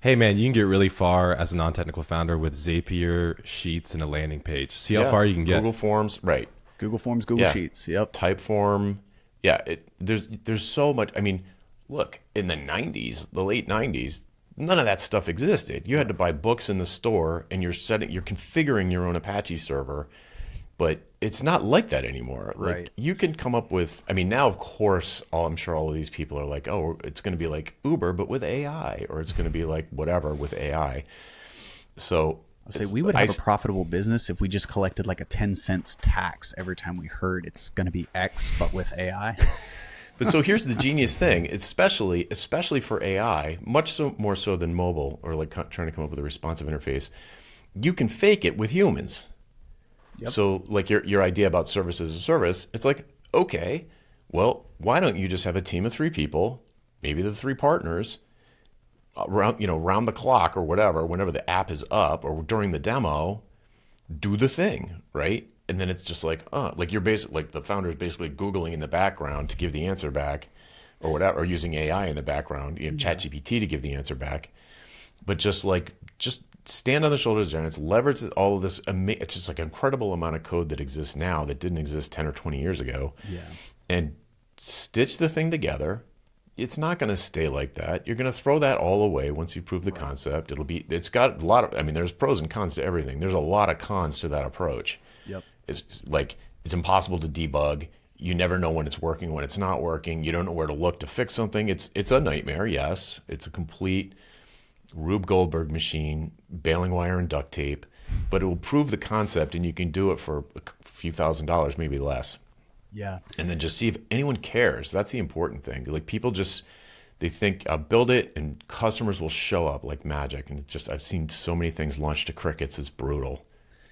hey man, you can get really far as a non-technical founder with Zapier, Sheets, and a landing page. See how far you can get. Google Forms, right. Google Forms, Google Sheets. Yep. Typeform. Yeah, there's so much. I mean, look, in the 90s, the late 90s, none of that stuff existed. You had to buy books in the store, and you're configuring your own Apache server. But it's not like that anymore. Like, Right. you can come up with, I mean, now, of course, I'm sure all of these people are like, oh, it's going to be like Uber, but with AI, or it's going to be like whatever with AI. So Say we would have a profitable business if we just collected like a 10 cents tax every time we heard it's going to be X, but with AI. But so here's the genius thing, especially for AI, much so more so than mobile, or like trying to come up with a responsive interface, you can fake it with humans. Yep. So like your idea about service as a service, it's like, okay, well, why don't you just have a team of 3 people, maybe the 3 partners, round the clock or whatever, whenever the app is up or during the demo, do the thing, right? And then it's just like, like you're basically like the founder is basically Googling in the background to give the answer back, or whatever, or using AI in the background, ChatGPT to give the answer back. But just stand on the shoulders of giants, leverage all of this. It's just like an incredible amount of code that exists now that didn't exist 10 or 20 years ago. Yeah. And stitch the thing together. It's not going to stay like that. You're going to throw that all away once you prove the concept. It's got a lot of, I mean, there's pros and cons to everything. There's a lot of cons to that approach. Yep. It's like, it's impossible to debug. You never know when it's working, when it's not working. You don't know where to look to fix something. It's a nightmare. Yes. It's a complete Rube Goldberg machine, baling wire and duct tape, but it will prove the concept, and you can do it for a few $1,000s, maybe less. Yeah. And then just see if anyone cares. That's the important thing. Like, people they think I'll build it and customers will show up like magic. And I've seen so many things launched to crickets. It's brutal.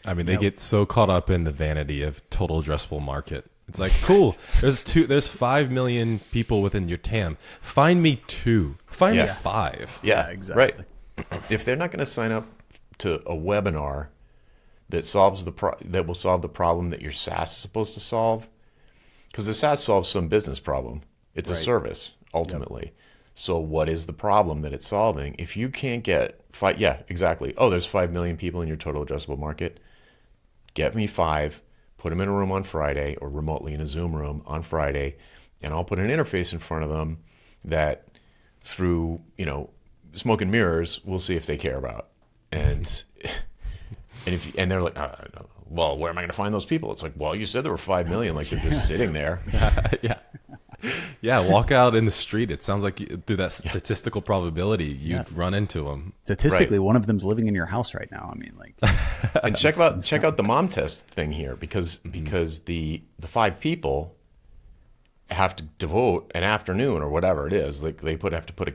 I mean, they get so caught up in the vanity of total addressable market. It's like, cool. There's 5 million people within your TAM. Find me 2. Find me 5. Yeah, exactly. Right. If they're not going to sign up to a webinar that that will solve the problem that your SaaS is supposed to solve, because the SaaS solves some business problem. It's a service ultimately. Yep. So what is the problem that it's solving? If you can't get exactly. Oh, there's 5 million people in your total addressable market. Get me 5. Put them in a room on Friday, or remotely in a Zoom room on Friday, and I'll put an interface in front of them that, through smoke and mirrors, we'll see if they care about. And and they're like, well, where am I going to find those people? It's like, well, you said there were 5 million, like they're just sitting there. Yeah, walk out in the street. It sounds like through that statistical probability, you'd run into them. Statistically, one of them's living in your house right now. I mean, like, and check out the mom test thing here, because the 5 people have to devote an afternoon or whatever it is. Like, they have to put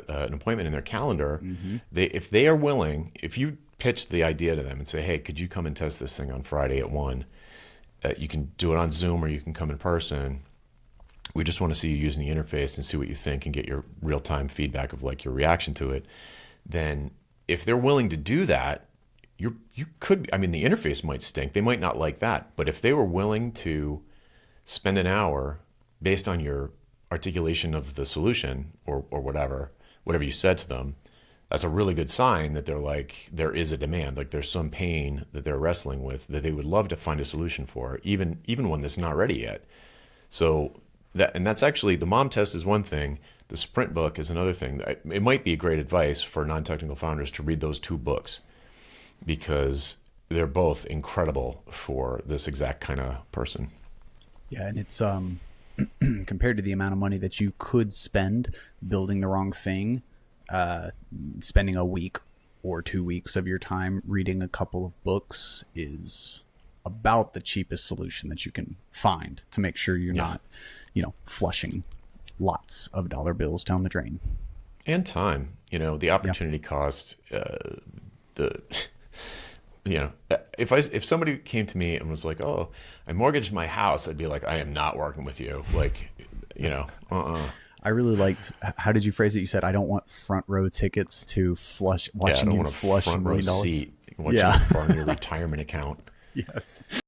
an appointment in their calendar. Mm-hmm. If they are willing, if you pitch the idea to them and say, hey, could you come and test this thing on Friday at 1? You can do it on Zoom, or you can come in person. We just want to see you using the interface and see what you think and get your real-time feedback of like your reaction to it. Then if they're willing to do that, you could, I mean, the interface might stink. They might not like that. But if they were willing to spend an hour based on your articulation of the solution, or whatever you said to them, that's a really good sign that they're like, there is a demand, like there's some pain that they're wrestling with that they would love to find a solution for, even one that's not ready yet. So that's actually, the mom test is one thing. The sprint book is another thing. It might be great advice for non-technical founders to read those 2 books, because they're both incredible for this exact kind of person. Yeah. And it's, compared to the amount of money that you could spend building the wrong thing, spending a week or 2 weeks of your time reading a couple of books is about the cheapest solution that you can find to make sure you're not, flushing lots of dollar bills down the drain. And time, the opportunity cost, if somebody came to me and was like, oh, I mortgaged my house, I'd be like, I am not working with you. Like, I really liked, how did you phrase it? You said, I don't want front row tickets to watching you flush $1 million. Seat watching you burn your retirement account. Yes.